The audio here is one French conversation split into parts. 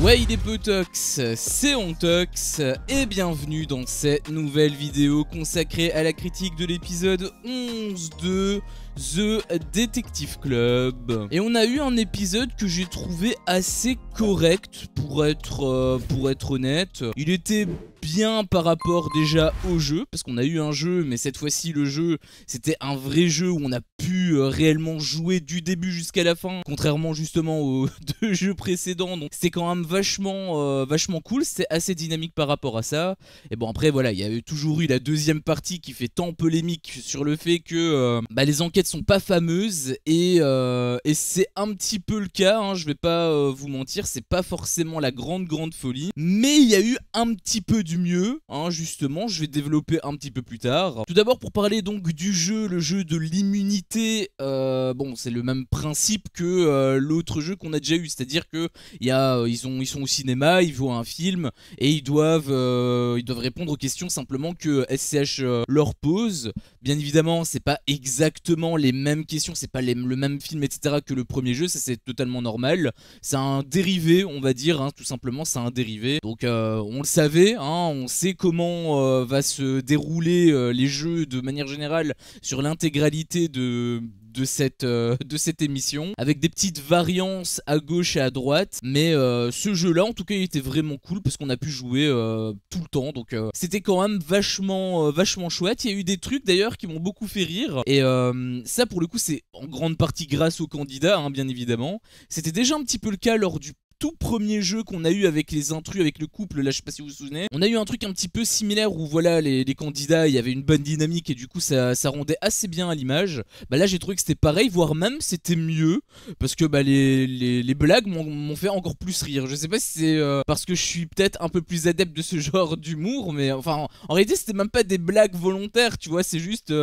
Ouais, il est Potox, c'est Ontox et bienvenue dans cette nouvelle vidéo consacrée à la critique de l'épisode 11 de The Detective Club. Et on a eu un épisode que j'ai trouvé assez correct pour être honnête. Il était bien par rapport déjà au jeu, parce qu'on a eu un jeu, mais cette fois-ci le jeu c'était un vrai jeu où on a pu réellement jouer du début jusqu'à la fin, contrairement justement aux deux jeux précédents. Donc c'était quand même vachement cool, c'est assez dynamique par rapport à ça. Et bon après voilà, il y a toujours eu la deuxième partie qui fait tant polémique sur le fait que les enquêtes sont pas fameuses et c'est un petit peu le cas, hein, je vais pas vous mentir, c'est pas forcément la grande folie, mais il y a eu un petit peu du mieux, hein, justement, je vais développer un petit peu plus tard. Tout d'abord pour parler donc du jeu, le jeu de l'immunité, bon c'est le même principe que l'autre jeu qu'on a déjà eu, c'est-à-dire que ils sont au cinéma, ils voient un film et ils doivent répondre aux questions simplement que SCH leur pose. Bien évidemment c'est pas exactement les mêmes questions, c'est pas le même film etc que le premier jeu, ça c'est totalement normal, c'est un dérivé on va dire, hein, tout simplement c'est un dérivé, donc on le savait, hein, on sait comment va se dérouler les jeux de manière générale sur l'intégralité de cette émission, avec des petites variances à gauche et à droite, mais ce jeu là en tout cas il était vraiment cool parce qu'on a pu jouer tout le temps, donc c'était quand même vachement chouette. Il y a eu des trucs d'ailleurs qui m'ont beaucoup fait rire, et ça pour le coup c'est en grande partie grâce aux candidats, hein, bien évidemment. C'était déjà un petit peu le cas lors du tout premier jeu qu'on a eu avec les intrus, avec le couple, là je sais pas si vous vous souvenez, on a eu un truc un petit peu similaire où voilà les candidats, il y avait une bonne dynamique et du coup ça rendait assez bien à l'image. Bah là j'ai trouvé que c'était pareil, voire même c'était mieux, parce que les blagues m'ont fait encore plus rire. Je sais pas si c'est parce que je suis peut-être un peu plus adepte de ce genre d'humour, mais enfin en réalité c'était même pas des blagues volontaires, tu vois, c'est juste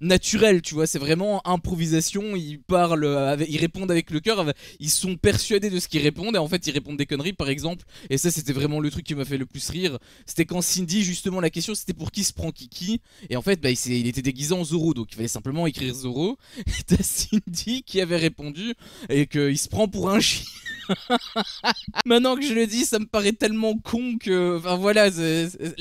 naturel, tu vois, c'est vraiment improvisation, ils parlent, ils répondent avec le cœur, ils sont persuadés de ce qu'ils répondent et en fait ils répondent des conneries par exemple, et ça c'était vraiment le truc qui m'a fait le plus rire. C'était quand Cindy, justement la question c'était pour qui se prend Kiki, et en fait il était déguisé en Zoro, donc il fallait simplement écrire Zoro, et t'as Cindy qui avait répondu et qu'il se prend pour un chien. Maintenant que je le dis, ça me paraît tellement con que... Enfin voilà,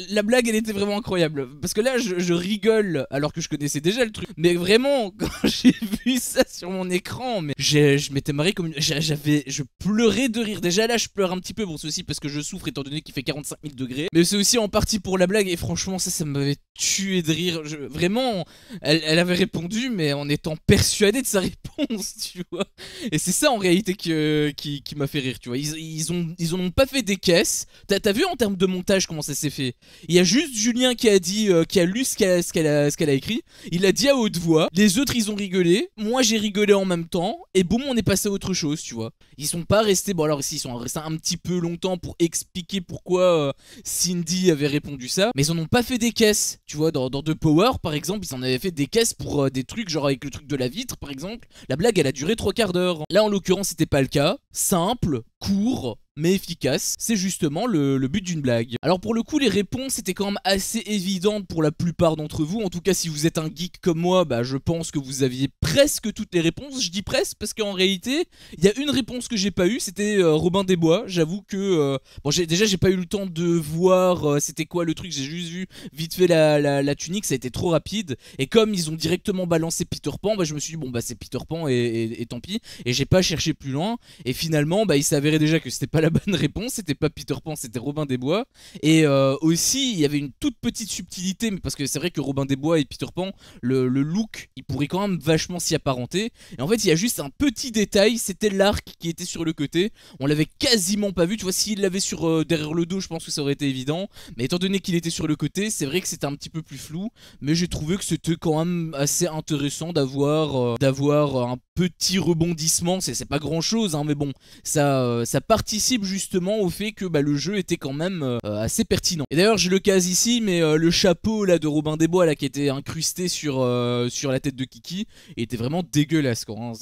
la blague elle était vraiment incroyable. Parce que là je rigole alors que je connaissais déjà le truc. Mais vraiment, quand j'ai vu ça sur mon écran, mais je m'étais marré comme je pleurais de rire. Déjà là je pleure un petit peu, bon c'est aussi parce que je souffre étant donné qu'il fait 45 000 degrés. Mais c'est aussi en partie pour la blague et franchement ça m'avait tué de rire. Vraiment, elle avait répondu mais en étant persuadée de sa réponse, tu vois. Et c'est ça en réalité qui m'a fait rire, tu vois. Ils en ont pas fait des caisses. T'as vu en termes de montage comment ça s'est fait? Il y a juste Julien qui a dit, qui a lu ce qu'elle a écrit. Il a dit à haute voix. Les autres ils ont rigolé. Moi j'ai rigolé en même temps. Et boum, on est passé à autre chose, tu vois. Ils sont pas restés. Bon alors ici ils sont restés un petit peu longtemps pour expliquer pourquoi Cindy avait répondu ça. Mais ils en ont pas fait des caisses, tu vois. Dans The Power par exemple, ils en avaient fait des caisses pour des trucs genre avec le truc de la vitre par exemple. La blague elle a duré 3/4 d'heure. Là en l'occurrence c'était pas le cas. Simple, court, mais efficace, c'est justement le but d'une blague. Alors pour le coup les réponses étaient quand même assez évidentes pour la plupart d'entre vous, en tout cas si vous êtes un geek comme moi, bah je pense que vous aviez presque toutes les réponses. Je dis presque parce qu'en réalité il y a une réponse que j'ai pas eu, c'était Robin des Bois. J'avoue que bon j'ai pas eu le temps de voir c'était quoi le truc, j'ai juste vu vite fait la tunique, ça a été trop rapide, et comme ils ont directement balancé Peter Pan, bah je me suis dit bon bah c'est Peter Pan et tant pis, et j'ai pas cherché plus loin, et finalement bah il s'avérait déjà que c'était pas la bonne réponse, c'était pas Peter Pan, c'était Robin des Bois. Et aussi il y avait une toute petite subtilité, mais parce que c'est vrai que Robin des Bois et Peter Pan, le look il pourrait quand même vachement s'y apparenter, et en fait il y a juste un petit détail, c'était l'arc qui était sur le côté, on l'avait quasiment pas vu, tu vois. S'il l'avait sur derrière le dos je pense que ça aurait été évident, mais étant donné qu'il était sur le côté c'est vrai que c'était un petit peu plus flou, mais j'ai trouvé que c'était quand même assez intéressant d'avoir un petit rebondissement. C'est pas grand chose, hein, mais bon ça participe justement au fait que le jeu était quand même assez pertinent. Et d'ailleurs je le case ici, mais le chapeau là de Robin des Bois là qui était incrusté sur la tête de Kiki, il était vraiment dégueulasse quoi, hein.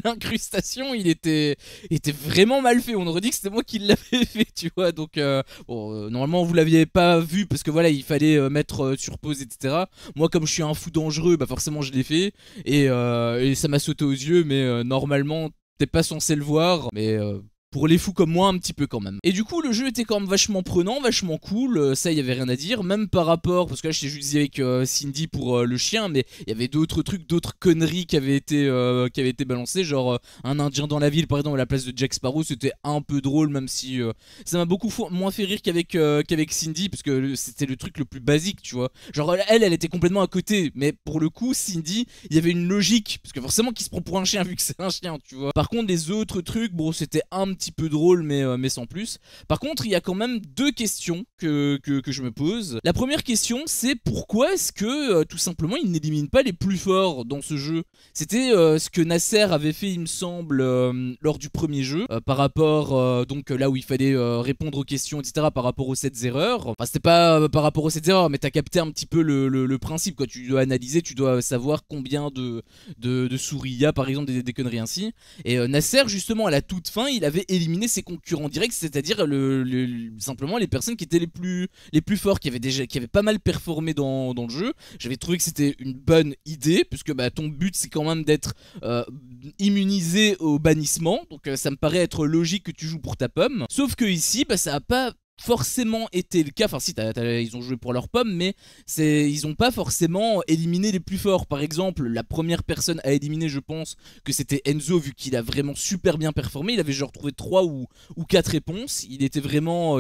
L'incrustation il était vraiment mal fait, on aurait dit que c'était moi qui l'avais fait, tu vois. Donc bon, normalement vous l'aviez pas vu parce que voilà il fallait mettre sur pause etc. Moi comme je suis un fou dangereux, bah forcément je l'ai fait, et ça m'a sauté aux yeux, mais normalement t'es pas censé le voir, mais pour les fous comme moi un petit peu quand même. Et du coup le jeu était quand même vachement prenant, vachement cool, ça il y avait rien à dire, même par rapport, parce que là je t'ai juste dit avec Cindy pour le chien, mais il y avait d'autres trucs, d'autres conneries qui avaient été balancées, genre un indien dans la ville par exemple à la place de Jack Sparrow, c'était un peu drôle, même si ça m'a beaucoup moins fait rire qu'avec Cindy, parce que c'était le truc le plus basique, tu vois. Genre elle était complètement à côté, mais pour le coup Cindy, il y avait une logique, parce que forcément qui se prend pour un chien vu que c'est un chien, tu vois. Par contre les autres trucs, bon c'était un petit peu drôle, mais sans plus. Par contre il y a quand même deux questions que je me pose. La première question c'est pourquoi est-ce que tout simplement il n'élimine pas les plus forts dans ce jeu. C'était ce que Nasser avait fait il me semble lors du premier jeu, par rapport donc là où il fallait répondre aux questions etc, par rapport aux 7 erreurs. Enfin c'était pas par rapport aux 7 erreurs, mais t'as capté un petit peu le principe quoi. Tu dois analyser, tu dois savoir combien de souris il y a par exemple, des conneries ainsi. Et Nasser justement à la toute fin il avait éliminé ses concurrents directs, c'est-à-dire simplement les personnes qui étaient les plus forts, qui avaient pas mal performé dans le jeu. J'avais trouvé que c'était une bonne idée, puisque bah, ton but c'est quand même d'être immunisé au bannissement, donc ça me paraît être logique que tu joues pour ta pomme. Sauf que ici bah, ça a pas forcément été le cas, enfin si ils ont joué pour leur pomme, mais ils ont pas forcément éliminé les plus forts. Par exemple la première personne à éliminer, je pense que c'était Enzo, vu qu'il a vraiment super bien performé. Il avait genre trouvé 3 ou 4 réponses, il était vraiment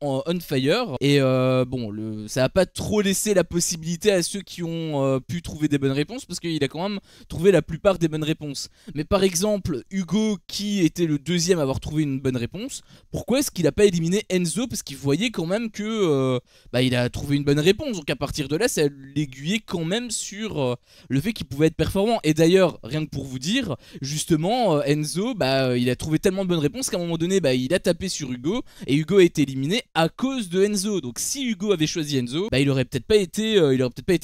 on fire. Et bon ça a pas trop laissé la possibilité à ceux qui ont pu trouver des bonnes réponses, parce qu'il a quand même trouvé la plupart des bonnes réponses. Mais par exemple Hugo, qui était le deuxième à avoir trouvé une bonne réponse, pourquoi est-ce qu'il a pas éliminé Enzo? Parce qu'il voyait quand même que il a trouvé une bonne réponse, donc à partir de là ça l'aiguillait quand même sur le fait qu'il pouvait être performant. Et d'ailleurs rien que pour vous dire, justement Enzo il a trouvé tellement de bonnes réponses qu'à un moment donné il a tapé sur Hugo, et Hugo a été éliminé à cause de Enzo. Donc si Hugo avait choisi Enzo, il aurait peut-être pas été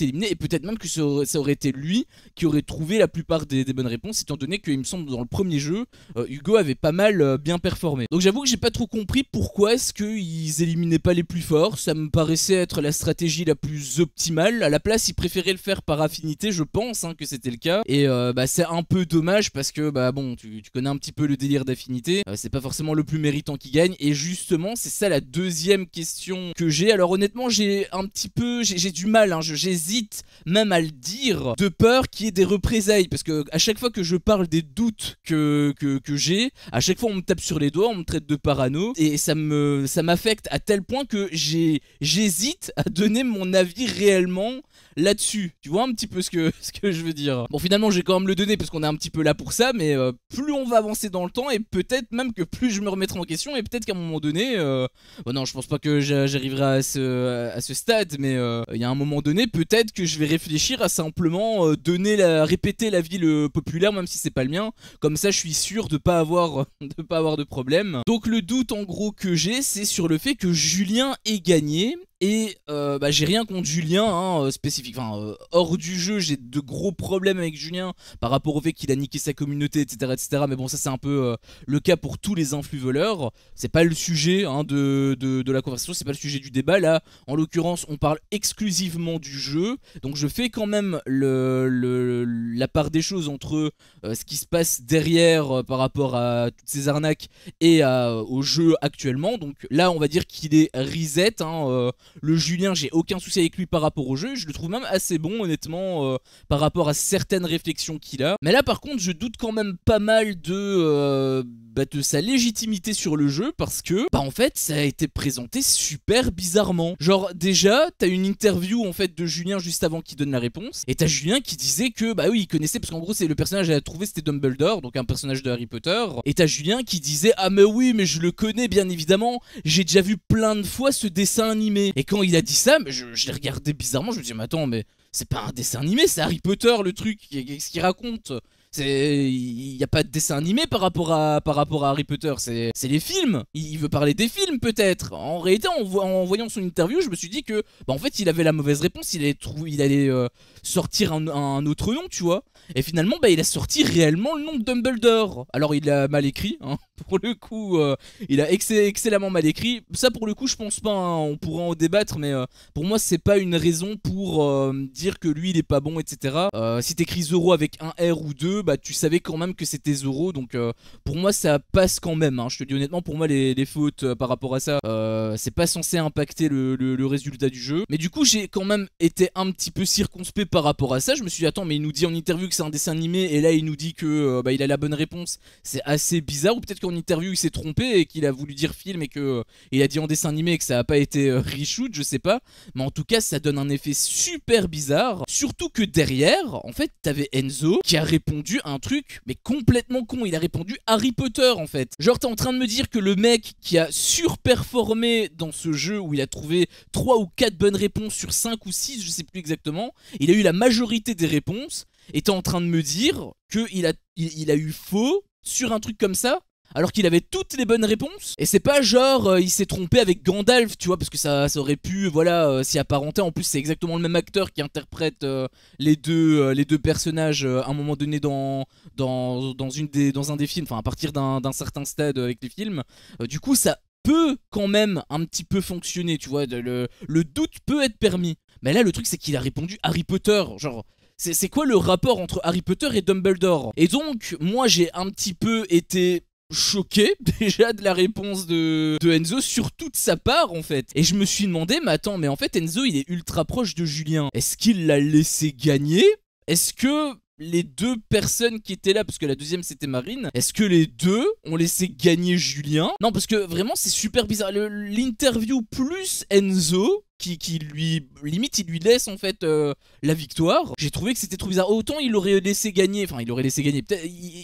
éliminé, et peut-être même que ça aurait été lui qui aurait trouvé la plupart des bonnes réponses, étant donné qu'il me semble dans le premier jeu Hugo avait pas mal bien performé. Donc j'avoue que j'ai pas trop compris pourquoi est-ce qu'ils éliminaient pas les plus forts. Ça me paraissait être la stratégie la plus optimale. À la place ils préféraient le faire par affinité, je pense que c'était le cas. Et c'est un peu dommage, parce que bon tu connais un petit peu le délire d'affinité, c'est pas forcément le plus méritant qui gagne. Et justement c'est ça la deuxième question que j'ai. Alors honnêtement j'ai du mal, j'hésite même à le dire, de peur qu'il y ait des représailles, parce que à chaque fois que je parle des doutes que j'ai, à chaque fois on me tape sur les doigts, on me traite de parano, et ça m'affecte à tel point que j'hésite à donner mon avis réellement là-dessus. Tu vois un petit peu ce que je veux dire. Bon finalement je vais quand même le donner, parce qu'on est un petit peu là pour ça, mais plus on va avancer dans le temps, et peut-être même que plus je me remettrai en question, et peut-être qu'à un moment donné non je pense pas que j'arriverai à ce stade, mais il y a un moment donné peut-être que je vais réfléchir à simplement répéter l'avis populaire, même si c'est pas le mien, comme ça je suis sûr de pas avoir de problème. Donc le doute en gros que j'ai, c'est sur le fait que Julien ait gagné. Et j'ai rien contre Julien spécifique, enfin hors du jeu j'ai de gros problèmes avec Julien par rapport au fait qu'il a niqué sa communauté etc, mais bon ça c'est un peu le cas pour tous les influx voleurs. C'est pas le sujet de la conversation, c'est pas le sujet du débat là. En l'occurrence on parle exclusivement du jeu, donc je fais quand même la part des choses entre ce qui se passe derrière par rapport à toutes ces arnaques et au jeu actuellement. Donc là on va dire qu'il est reset, le Julien j'ai aucun souci avec lui par rapport au jeu, je le trouve même assez bon honnêtement par rapport à certaines réflexions qu'il a. Mais là par contre je doute quand même pas mal de sa légitimité sur le jeu, parce que en fait ça a été présenté super bizarrement. Genre déjà t'as une interview en fait de Julien juste avant qu'il donne la réponse, et t'as Julien qui disait que oui il connaissait, parce qu'en gros c'est le personnage à trouver, c'était Dumbledore, donc un personnage de Harry Potter, et t'as Julien qui disait mais oui mais je le connais bien évidemment, j'ai déjà vu plein de fois ce dessin animé. Et quand il a dit ça, je l'ai regardé bizarrement, je me dis mais attends, mais c'est pas un dessin animé, c'est Harry Potter le truc, qu'est-ce qu'il raconte? Il n'y a pas de dessin animé par rapport à Harry Potter, c'est les films. Il veut parler des films peut-être. En réalité en voyant son interview je me suis dit que en fait il avait la mauvaise réponse, il allait sortir un autre nom tu vois. Et finalement il a sorti réellement le nom de Dumbledore. Alors il l'a mal écrit pour le coup, il a excellemment mal écrit. Ça, pour le coup, je pense pas, hein, on pourra en débattre, mais pour moi, c'est pas une raison pour dire que lui, il est pas bon, etc. Si t'écris Zoro avec un R ou deux, bah tu savais quand même que c'était Zoro, donc pour moi, ça passe quand même, hein. Je te dis honnêtement, pour moi, les fautes par rapport à ça, c'est pas censé impacter le résultat du jeu. Mais du coup, j'ai quand même été un petit peu circonspect par rapport à ça. Je me suis dit, attends, mais il nous dit en interview que c'est un dessin animé, et là, il nous dit que bah, il a la bonne réponse. C'est assez bizarre, ou peut-être qu'en interview, il s'est trompé et qu'il a voulu dire film et que il a dit en dessin animé et que ça a pas été reshoot, je sais pas. Mais en tout cas, ça donne un effet super bizarre. Surtout que derrière, en fait, t'avais Enzo qui a répondu à un truc, mais complètement con. Il a répondu Harry Potter, en fait. Genre, t'es en train de me dire que le mec qui a surperformé dans ce jeu où il a trouvé 3 ou 4 bonnes réponses sur 5 ou 6, je sais plus exactement, il a eu la majorité des réponses, et t'es en train de me dire qu'il a eu faux sur un truc comme ça alors qu'il avait toutes les bonnes réponses. Et c'est pas genre il s'est trompé avec Gandalf, tu vois, parce que ça aurait pu, voilà, s'y apparenter. En plus, c'est exactement le même acteur qui interprète les deux personnages à un moment donné dans un des films, enfin à partir d'un certain stade avec les films. Du coup, ça peut quand même un petit peu fonctionner, tu vois, le doute peut être permis. Mais là, le truc, c'est qu'il a répondu Harry Potter, genre... C'est quoi le rapport entre Harry Potter et Dumbledore? Et donc, moi, j'ai un petit peu été choqué déjà de la réponse de Enzo sur toute sa part en fait. Et je me suis demandé, mais attends, mais en fait Enzo il est ultra proche de Julien. Est-ce qu'il l'a laissé gagner? Est-ce que les deux personnes qui étaient là, parce que la deuxième c'était Marine, est-ce que les deux ont laissé gagner Julien? Non, parce que vraiment c'est super bizarre. L'interview plus Enzo qui lui, limite il lui laisse en fait la victoire. J'ai trouvé que c'était trop bizarre. Autant il aurait laissé gagner, enfin il aurait laissé gagner,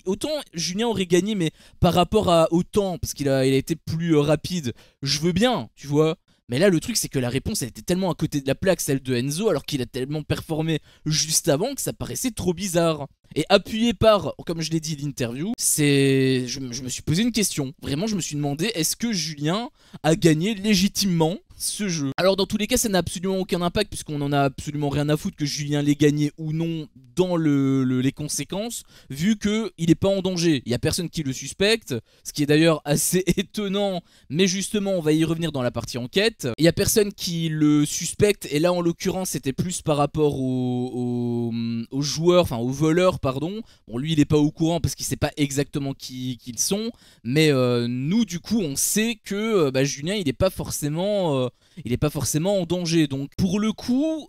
autant Julien aurait gagné, mais par rapport à autant, parce qu'il a été plus rapide, je veux bien, tu vois. Mais là le truc c'est que la réponse elle était tellement à côté de la plaque, celle de Enzo, alors qu'il a tellement performé juste avant que ça paraissait trop bizarre. Et appuyé par, comme je l'ai dit, l'interview, je me suis posé une question. Vraiment je me suis demandé, est-ce que Julien a gagné légitimement ce jeu? Alors dans tous les cas ça n'a absolument aucun impact, puisqu'on en a absolument rien à foutre que Julien l'ait gagné ou non dans les conséquences, vu qu'il n'est pas en danger. Il n'y a personne qui le suspecte, ce qui est d'ailleurs assez étonnant, mais justement on va y revenir dans la partie enquête. Il n'y a personne qui le suspecte, et là en l'occurrence c'était plus par rapport aux joueurs, enfin aux voleurs pardon. Bon lui il n'est pas au courant parce qu'il ne sait pas exactement qui ils sont, mais nous du coup on sait que Julien il n'est pas forcément en danger. Donc pour le coup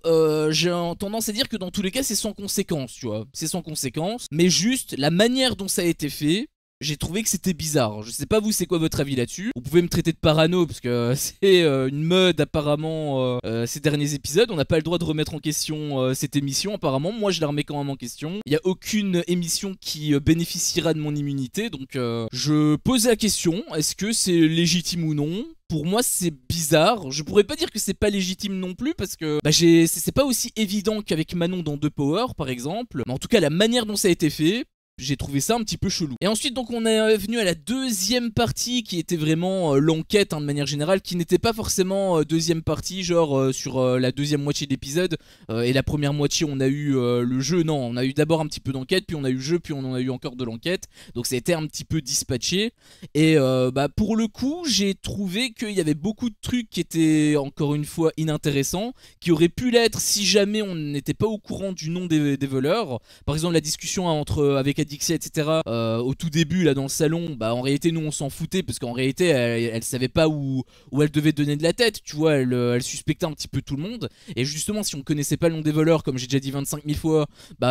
j'ai tendance à dire que dans tous les cas c'est sans conséquence, tu vois. C'est sans conséquence, mais juste la manière dont ça a été fait, j'ai trouvé que c'était bizarre. Je sais pas vous, c'est quoi votre avis là-dessus? Vous pouvez me traiter de parano parce que c'est une mode apparemment ces derniers épisodes. On n'a pas le droit de remettre en question cette émission apparemment. Moi je la remets quand même en question. Il n'y a aucune émission qui bénéficiera de mon immunité. Donc je pose la question, est-ce que c'est légitime ou non? Pour moi c'est bizarre, je pourrais pas dire que c'est pas légitime non plus parce que c'est pas aussi évident qu'avec Manon dans The Power par exemple, mais en tout cas la manière dont ça a été fait, j'ai trouvé ça un petit peu chelou. Et ensuite donc on est venu à la deuxième partie qui était vraiment l'enquête de manière générale, qui n'était pas forcément deuxième partie genre sur la deuxième moitié de l'épisode et la première moitié on a eu le jeu. Non, on a eu d'abord un petit peu d'enquête, puis on a eu le jeu, puis on en a eu encore de l'enquête, donc ça a été un petit peu dispatché. Et pour le coup j'ai trouvé qu'il y avait beaucoup de trucs qui étaient encore une fois inintéressants, qui auraient pu l'être si jamais on n'était pas au courant du nom des voleurs. Par exemple la discussion avec Adixia, etc. Au tout début là dans le salon, en réalité nous on s'en foutait parce qu'en réalité elle savait pas où elle devait donner de la tête, tu vois, elle suspectait un petit peu tout le monde. Et justement si on connaissait pas le nom des voleurs, comme j'ai déjà dit 25 000 fois,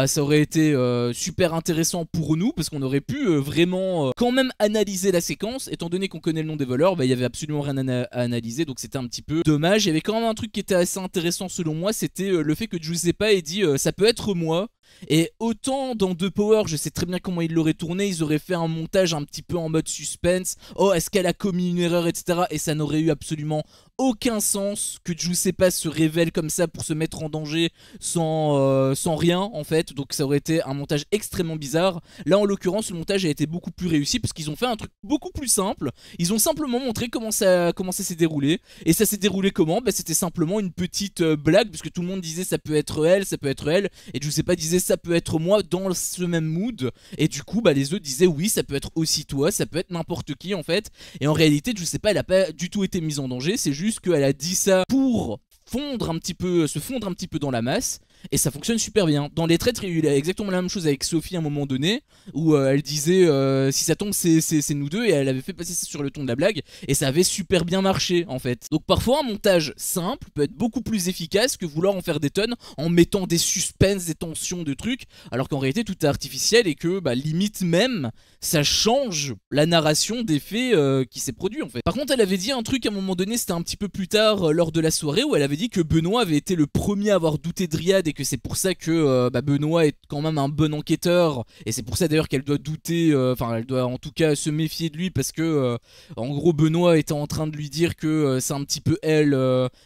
ça aurait été super intéressant pour nous parce qu'on aurait pu vraiment quand même analyser la séquence, étant donné qu'on connaît le nom des voleurs, il y avait absolument rien à analyser, donc c'était un petit peu dommage. Il y avait quand même un truc qui était assez intéressant selon moi, c'était le fait que Giuseppa ait dit ça peut être moi. Et autant dans The Power, je sais très bien comment ils l'auraient tourné, ils auraient fait un montage un petit peu en mode suspense. Oh, est-ce qu'elle a commis une erreur, etc. Et ça n'aurait eu absolument aucun sens que Giuseppa se révèle comme ça pour se mettre en danger sans rien en fait. Donc ça aurait été un montage extrêmement bizarre. Là en l'occurrence le montage a été beaucoup plus réussi parce qu'ils ont fait un truc beaucoup plus simple. Ils ont simplement montré comment ça s'est déroulé. Et ça s'est déroulé comment? C'était simplement une petite blague, puisque tout le monde disait ça peut être elle, ça peut être elle. Et Giuseppa disait disait ça peut être moi dans ce même mood, et du coup bah les autres disaient oui ça peut être aussi toi, ça peut être n'importe qui en fait, et en réalité je sais pas, elle a pas du tout été mise en danger, c'est juste qu'elle a dit ça pour se fondre un petit peu dans la masse, et ça fonctionne super bien. Dans les traîtres, il y a eu exactement la même chose avec Sophie à un moment donné, où elle disait si ça tombe c'est nous deux, et elle avait fait passer ça sur le ton de la blague, et ça avait super bien marché en fait. Donc parfois un montage simple peut être beaucoup plus efficace que vouloir en faire des tonnes en mettant des suspens, des tensions, de trucs, alors qu'en réalité tout est artificiel, et que bah, limite même ça change la narration des faits qui s'est produit en fait. Par contre elle avait dit un truc à un moment donné, c'était un petit peu plus tard lors de la soirée, où elle avait dit que Benoît avait été le premier à avoir douté de Riyad, et que c'est pour ça que bah, Benoît est quand même un bon enquêteur, et c'est pour ça d'ailleurs qu'elle doit douter, enfin elle doit en tout cas se méfier de lui, parce que en gros Benoît était en train de lui dire que c'est un petit peu elle,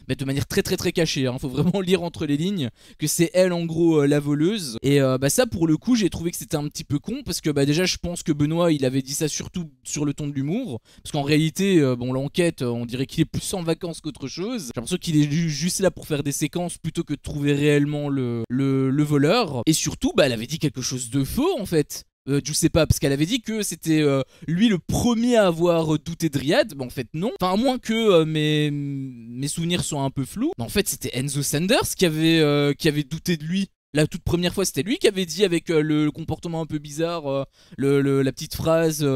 mais de manière très très très cachée, hein, faut vraiment lire entre les lignes, que c'est elle en gros la voleuse, et bah ça pour le coup j'ai trouvé que c'était un petit peu con, parce que bah déjà je pense que Benoît il avait dit ça surtout sur le ton de l'humour, parce qu'en réalité bon l'enquête on dirait qu'il est plus en vacances qu'autre chose, j'ai l'impression qu'il est juste là pour faire des séquences plutôt que de trouver réellement le voleur, et surtout bah elle avait dit quelque chose de faux en fait. Je sais pas, parce qu'elle avait dit que c'était lui le premier à avoir douté de Riyad, bah en fait non, enfin à moins que mes souvenirs soient un peu flous, mais en fait c'était Enzo Sanders qui avait douté de lui. La toute première fois c'était lui qui avait dit avec le comportement un peu bizarre, la petite phrase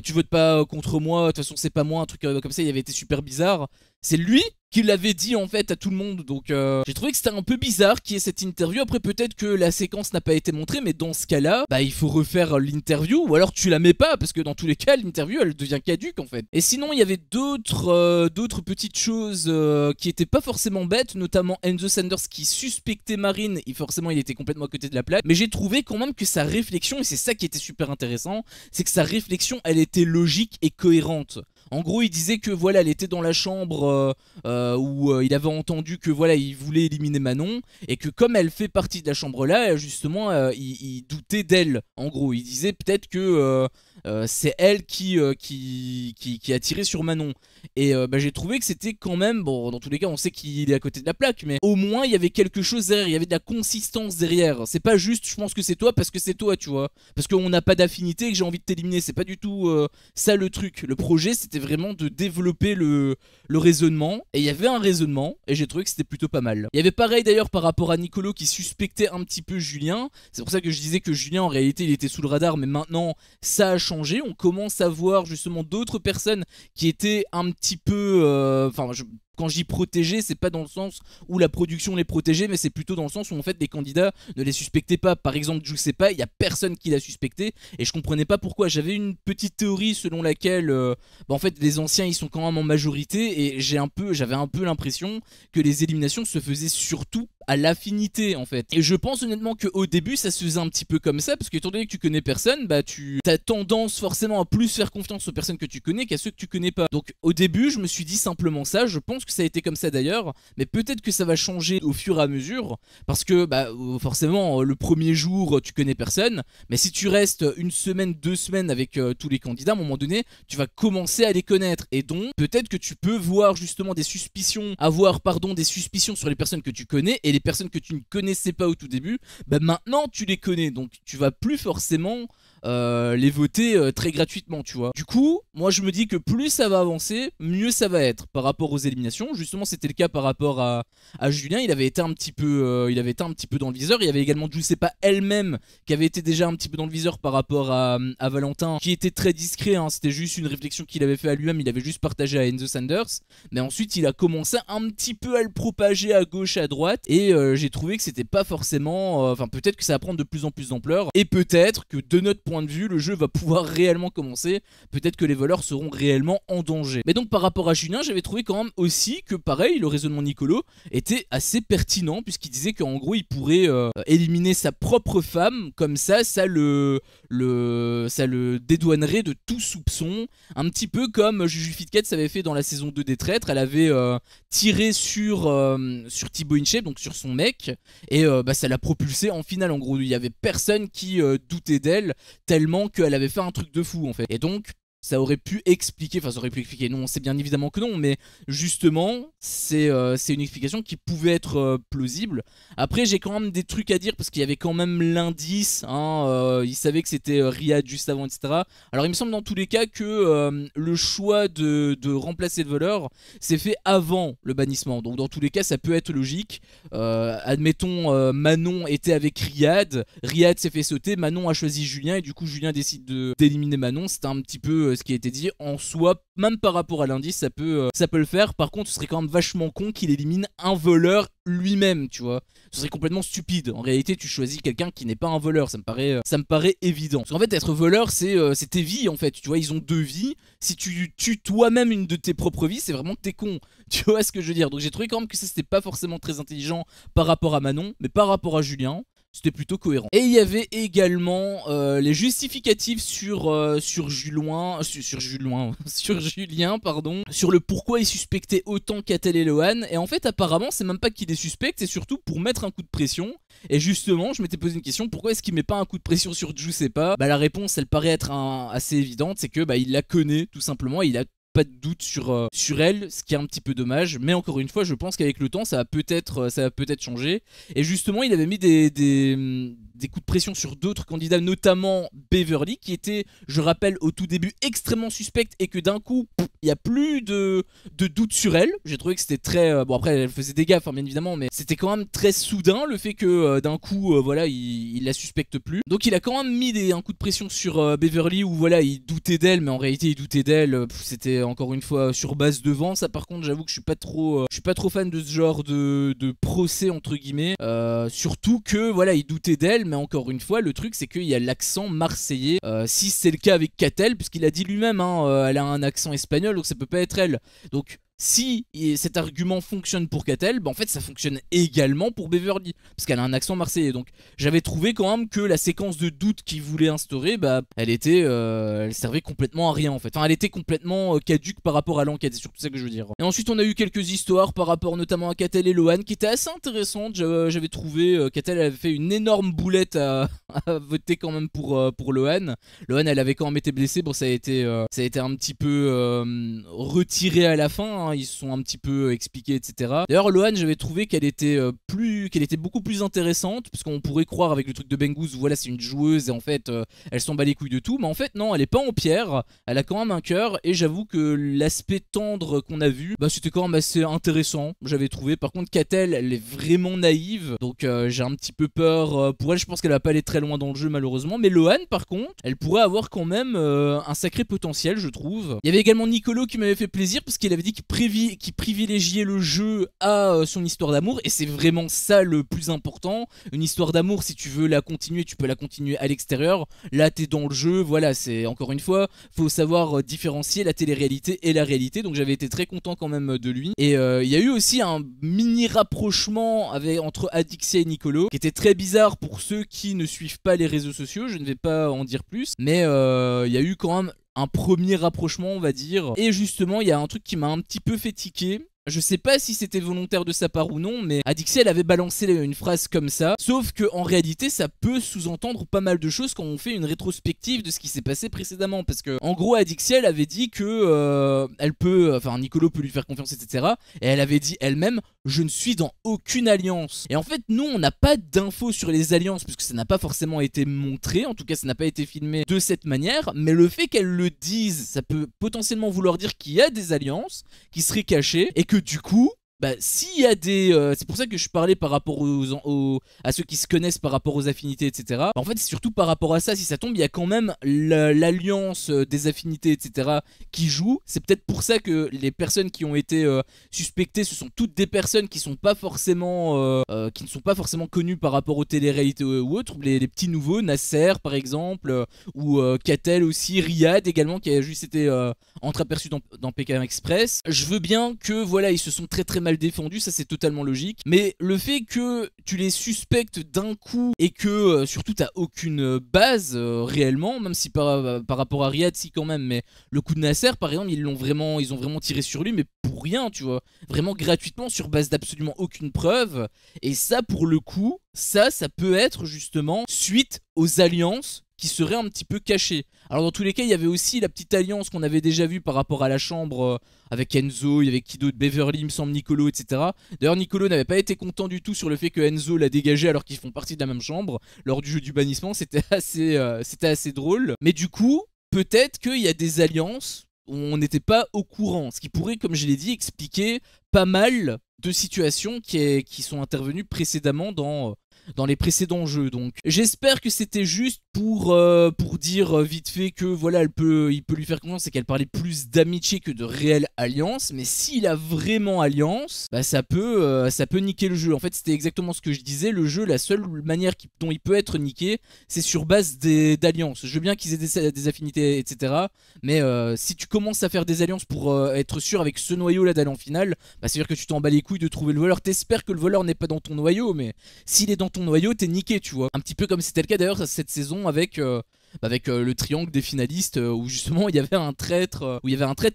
tu votes pas contre moi, de toute façon c'est pas moi, un truc comme ça, il avait été super bizarre. C'est lui qui l'avait dit en fait à tout le monde, donc j'ai trouvé que c'était un peu bizarre qu'il y ait cette interview. Après peut-être que la séquence n'a pas été montrée, mais dans ce cas là bah il faut refaire l'interview, ou alors tu la mets pas, parce que dans tous les cas l'interview elle devient caduque en fait. Et sinon il y avait d'autres petites choses qui étaient pas forcément bêtes, notamment Enzo Sanders qui suspectait Marine, et forcément il était complètement à côté de la plaque, mais j'ai trouvé quand même que sa réflexion, et c'est ça qui était super intéressant, c'est que sa réflexion elle était logique et cohérente. En gros, il disait que voilà, elle était dans la chambre où il avait entendu que voilà, il voulait éliminer Manon, et que comme elle fait partie de la chambre là, justement, il doutait d'elle. En gros, il disait peut-être que c'est elle qui a tiré sur Manon. Et bah, j'ai trouvé que c'était quand même, bon, dans tous les cas, on sait qu'il est à côté de la plaque, mais au moins il y avait quelque chose derrière, il y avait de la consistance derrière. C'est pas juste, je pense que c'est toi parce que c'est toi, tu vois, parce qu'on n'a pas d'affinité et que j'ai envie de t'éliminer. C'est pas du tout ça le truc. Le projet, c'était vraiment de développer le raisonnement, et il y avait un raisonnement, et j'ai trouvé que c'était plutôt pas mal. Il y avait pareil d'ailleurs par rapport à Nicolo qui suspectait un petit peu Julien. C'est pour ça que je disais que Julien en réalité il était sous le radar, mais maintenant ça a changé. On commence à voir justement d'autres personnes qui étaient un petit peu quand je dis protéger, c'est pas dans le sens où la production les protégeait, mais c'est plutôt dans le sens où en fait les candidats ne les suspectaient pas. Par exemple, je sais pas, il y a personne qui l'a suspecté, et je comprenais pas pourquoi. J'avais une petite théorie selon laquelle en fait les anciens ils sont quand même en majorité, et j'avais un peu l'impression que les éliminations se faisaient surtout à l'affinité en fait. Et je pense honnêtement qu'au début ça se faisait un petit peu comme ça, parce que étant donné que tu connais personne, bah tu as tendance forcément à plus faire confiance aux personnes que tu connais qu'à ceux que tu connais pas. Donc au début je me suis dit simplement ça, je pense que ça a été comme ça d'ailleurs, mais peut-être que ça va changer au fur et à mesure, parce que bah forcément le premier jour tu connais personne, mais si tu restes une semaine, 2 semaines avec tous les candidats, à un moment donné tu vas commencer à les connaître, et donc peut-être que tu peux voir justement des suspicions sur les personnes que tu connais, et les personnes que tu ne connaissais pas au tout début, bah maintenant tu les connais, donc tu vas plus forcément les voter très gratuitement, tu vois. Du coup, moi je me dis que plus ça va avancer, mieux ça va être par rapport aux éliminations. Justement, c'était le cas par rapport à Julien, il avait été un petit peu dans le viseur. Il y avait également Giuseppa elle-même qui avait été déjà un petit peu dans le viseur par rapport à Valentin, qui était très discret, hein. C'était juste une réflexion qu'il avait fait à lui-même, il avait juste partagé à Enzo Sanders, mais ensuite il a commencé un petit peu à le propager à gauche, à droite, et j'ai trouvé que c'était pas forcément, enfin peut-être que ça va prendre de plus en plus d'ampleur, et peut-être que de notre point de vue le jeu va pouvoir réellement commencer, peut-être que les voleurs seront réellement en danger. Mais donc par rapport à Julien, j'avais trouvé quand même aussi que pareil, le raisonnement Nicolo était assez pertinent, puisqu'il disait qu'en gros il pourrait éliminer sa propre femme, comme ça le dédouanerait de tout soupçon, un petit peu comme Juju Fitcat s'avait fait dans la saison 2 des traîtres. Elle avait tiré sur Thibaut InShape, donc sur son mec, et bah, ça l'a propulsé en finale. En gros, il y avait personne qui doutait d'elle, tellement qu'elle avait fait un truc de fou en fait. Et donc ça aurait pu expliquer, enfin ça aurait pu expliquer, non, c'est bien évidemment que non, mais justement, c'est une explication qui pouvait être plausible. Après, j'ai quand même des trucs à dire, parce qu'il y avait quand même l'indice, hein, il savait que c'était Riyad juste avant, etc. Alors il me semble dans tous les cas que le choix de remplacer le voleur s'est fait avant le bannissement, donc dans tous les cas ça peut être logique. Admettons, Manon était avec Riyad, Riyad s'est fait sauter, Manon a choisi Julien, et du coup Julien décide d'éliminer Manon. C'était un petit peu ce qui a été dit en soi, même par rapport à l'indice, ça peut le faire. Par contre, ce serait quand même vachement con qu'il élimine un voleur lui-même, tu vois. Ce serait complètement stupide. En réalité, tu choisis quelqu'un qui n'est pas un voleur, ça me paraît évident. Parce qu'en fait, être voleur, c'est tes vies, en fait. Tu vois, ils ont 2 vies. Si tu tues toi-même une de tes propres vies, c'est vraiment que t'es con. Tu vois ce que je veux dire? Donc j'ai trouvé quand même que ça, c'était pas forcément très intelligent par rapport à Manon, mais par rapport à Julien, c'était plutôt cohérent. Et il y avait également les justificatifs sur Julien, pardon, sur le pourquoi il suspectait autant Catel et Lohan. Et en fait, apparemment, c'est même pas qu'il est suspect, c'est surtout pour mettre un coup de pression. Et justement, je m'étais posé une question, pourquoi est-ce qu'il met pas un coup de pression sur Giuseppa? Bah la réponse, elle paraît être assez évidente, c'est que bah il la connaît tout simplement, il a pas de doute sur elle, ce qui est un petit peu dommage, mais encore une fois je pense qu'avec le temps ça va peut-être changer. Et justement il avait mis des coups de pression sur d'autres candidats, notamment Beverly, qui était, je rappelle, au tout début extrêmement suspecte, et que d'un coup il n'y a plus de doute sur elle. J'ai trouvé que c'était très bon, après elle faisait des gaffes hein, bien évidemment, mais c'était quand même très soudain le fait que d'un coup voilà il la suspecte plus. Donc il a quand même mis un coup de pression sur Beverly, où voilà il doutait d'elle, mais en réalité il doutait d'elle, c'était encore une fois sur base de vent. Ça par contre j'avoue que je suis pas trop fan de ce genre de procès entre guillemets, surtout que voilà il doutait d'elle, mais encore une fois le truc c'est qu'il y a l'accent marseillais, si c'est le cas avec Catel, puisqu'il a dit lui-même hein, elle a un accent espagnol, donc ça peut pas être elle. Donc si cet argument fonctionne pour Catel, bah en fait ça fonctionne également pour Beverly, parce qu'elle a un accent marseillais. Donc j'avais trouvé quand même que la séquence de doute qu'il voulait instaurer, bah elle servait complètement à rien en fait. Enfin elle était complètement caduque par rapport à l'enquête, c'est surtout ça que je veux dire. Et ensuite on a eu quelques histoires par rapport notamment à Catel et Lohan qui étaient assez intéressantes. J'avais trouvé Catel avait fait une énorme boulette à voter quand même pour Lohan. Lohan elle avait quand même été blessée, bon ça a été un petit peu retiré à la fin hein. Ils se sont un petit peu expliqués, etc. D'ailleurs, Lohan, j'avais trouvé qu'elle était beaucoup plus intéressante, parce qu'on pourrait croire avec le truc de Bengouz, voilà, c'est une joueuse et en fait, elle s'en bat les couilles de tout. Mais en fait, non, elle est pas en pierre, elle a quand même un cœur, et j'avoue que l'aspect tendre qu'on a vu, bah c'était quand même assez intéressant, j'avais trouvé. Par contre, Catel, elle est vraiment naïve, donc j'ai un petit peu peur pour elle. Je pense qu'elle va pas aller très loin dans le jeu, malheureusement. Mais Lohan, par contre, elle pourrait avoir quand même un sacré potentiel, je trouve. Il y avait également Nicolo qui m'avait fait plaisir, parce qu'il avait dit qu'il privilégiait le jeu à son histoire d'amour, et c'est vraiment ça le plus important. Une histoire d'amour, si tu veux la continuer, tu peux la continuer à l'extérieur. Là t'es dans le jeu, voilà, c'est encore une fois, faut savoir différencier la télé-réalité et la réalité. Donc j'avais été très content quand même de lui. Et il y a eu aussi un mini rapprochement entre Adixia et Nicolo, qui était très bizarre pour ceux qui ne suivent pas les réseaux sociaux. Je ne vais pas en dire plus, mais il y a eu quand même un premier rapprochement, on va dire. Et justement, il y a un truc qui m'a un petit peu fait tiquer. Je sais pas si c'était volontaire de sa part ou non, mais Adixia elle avait balancé une phrase comme ça. Sauf que en réalité ça peut sous-entendre pas mal de choses quand on fait une rétrospective de ce qui s'est passé précédemment. Parce que en gros Adixia elle avait dit que Nicolo peut lui faire confiance, etc. Et elle avait dit elle-même, je ne suis dans aucune alliance. Et en fait nous on n'a pas d'infos sur les alliances, puisque ça n'a pas forcément été montré. En tout cas ça n'a pas été filmé de cette manière. Mais le fait qu'elle le dise, ça peut potentiellement vouloir dire qu'il y a des alliances qui seraient cachées, et que du coup, bah, s'il y a des... c'est pour ça que je parlais par rapport à ceux qui se connaissent par rapport aux affinités, etc. Bah, en fait, c'est surtout par rapport à ça. Si ça tombe, il y a quand même l'alliance des affinités, etc. qui joue. C'est peut-être pour ça que les personnes qui ont été suspectées, ce sont toutes des personnes qui ne sont pas forcément connues par rapport aux télé-réalités ou autres. Les petits nouveaux, Nasser par exemple, ou Catel aussi, Riyad également, qui a juste été entreaperçu dans Pékin Express. Je veux bien que, voilà, ils se sont très très mal défendus, ça c'est totalement logique, mais le fait que tu les suspectes d'un coup et que surtout t'as aucune base réellement, même si par rapport à Riyad si quand même, mais le coup de Nasser par exemple ils ont vraiment tiré sur lui, mais pour rien, tu vois, vraiment gratuitement sur base d'absolument aucune preuve. Et ça pour le coup, ça peut être justement suite aux alliances qui serait un petit peu caché. Alors dans tous les cas, il y avait aussi la petite alliance qu'on avait déjà vue par rapport à la chambre avec Enzo, il y avait qui d'autre, Beverly, il me semble, Nicolo, etc. D'ailleurs, Nicolo n'avait pas été content du tout sur le fait que Enzo l'a dégagé alors qu'ils font partie de la même chambre. Lors du jeu du bannissement, c'était assez drôle. Mais du coup, peut-être qu'il y a des alliances où on n'était pas au courant. Ce qui pourrait, comme je l'ai dit, expliquer pas mal de situations qui sont intervenues précédemment dans les précédents jeux. Donc j'espère que c'était juste pour dire vite fait que voilà, il peut lui faire confiance et qu'elle parlait plus d'amitié que de réelle alliance. Mais s'il a vraiment alliance, bah ça peut niquer le jeu. En fait, c'était exactement ce que je disais. Le jeu, la seule manière dont il peut être niqué, c'est sur base d'alliances. Je veux bien qu'ils aient des affinités, etc. Mais si tu commences à faire des alliances pour être sûr avec ce noyau là d'aller en finale, bah c'est-à-dire que tu t'en bats les couilles de trouver le voleur. T'espères que le voleur n'est pas dans ton noyau, mais s'il est dans ton noyau, t'es niqué, tu vois. Un petit peu comme c'était le cas d'ailleurs cette saison avec le triangle des finalistes où justement il y avait un traître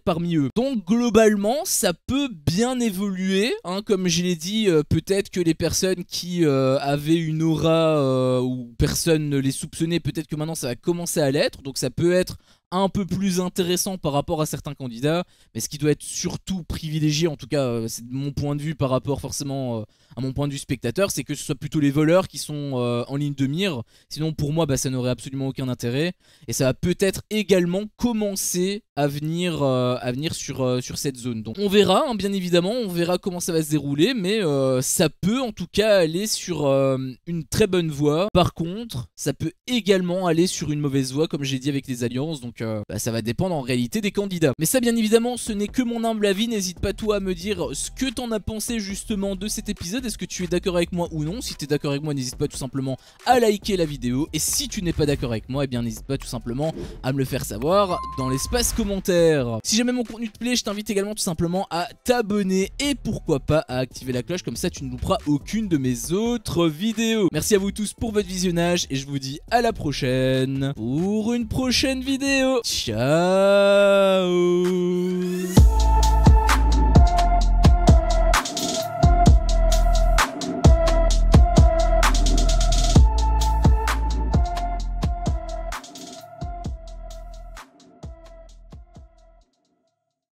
parmi eux. Donc globalement ça peut bien évoluer, hein, comme je l'ai dit, peut-être que les personnes qui avaient une aura où personne ne les soupçonnait, peut-être que maintenant ça va commencer à l'être, donc ça peut être un peu plus intéressant par rapport à certains candidats, mais ce qui doit être surtout privilégié, en tout cas c'est de mon point de vue par rapport forcément à mon point de vue spectateur, c'est que ce soit plutôt les voleurs qui sont en ligne de mire. Sinon pour moi ça n'aurait absolument aucun intérêt, et ça va peut-être également commencer à venir sur cette zone. Donc on verra, hein, bien évidemment, on verra comment ça va se dérouler, mais ça peut en tout cas aller sur une très bonne voie. Par contre ça peut également aller sur une mauvaise voie, comme j'ai dit avec les alliances. Donc ça va dépendre en réalité des candidats. Mais ça bien évidemment ce n'est que mon humble avis. N'hésite pas toi à me dire ce que t'en as pensé justement de cet épisode. Est-ce que tu es d'accord avec moi ou non? Si tu es d'accord avec moi, n'hésite pas tout simplement à liker la vidéo. Et si tu n'es pas d'accord avec moi, eh bien n'hésite pas tout simplement à me le faire savoir dans l'espace commentaire. Si jamais mon contenu te plaît, je t'invite également tout simplement à t'abonner et pourquoi pas à activer la cloche, comme ça tu ne louperas aucune de mes autres vidéos. Merci à vous tous pour votre visionnage et je vous dis à la prochaine pour une prochaine vidéo. Ciao.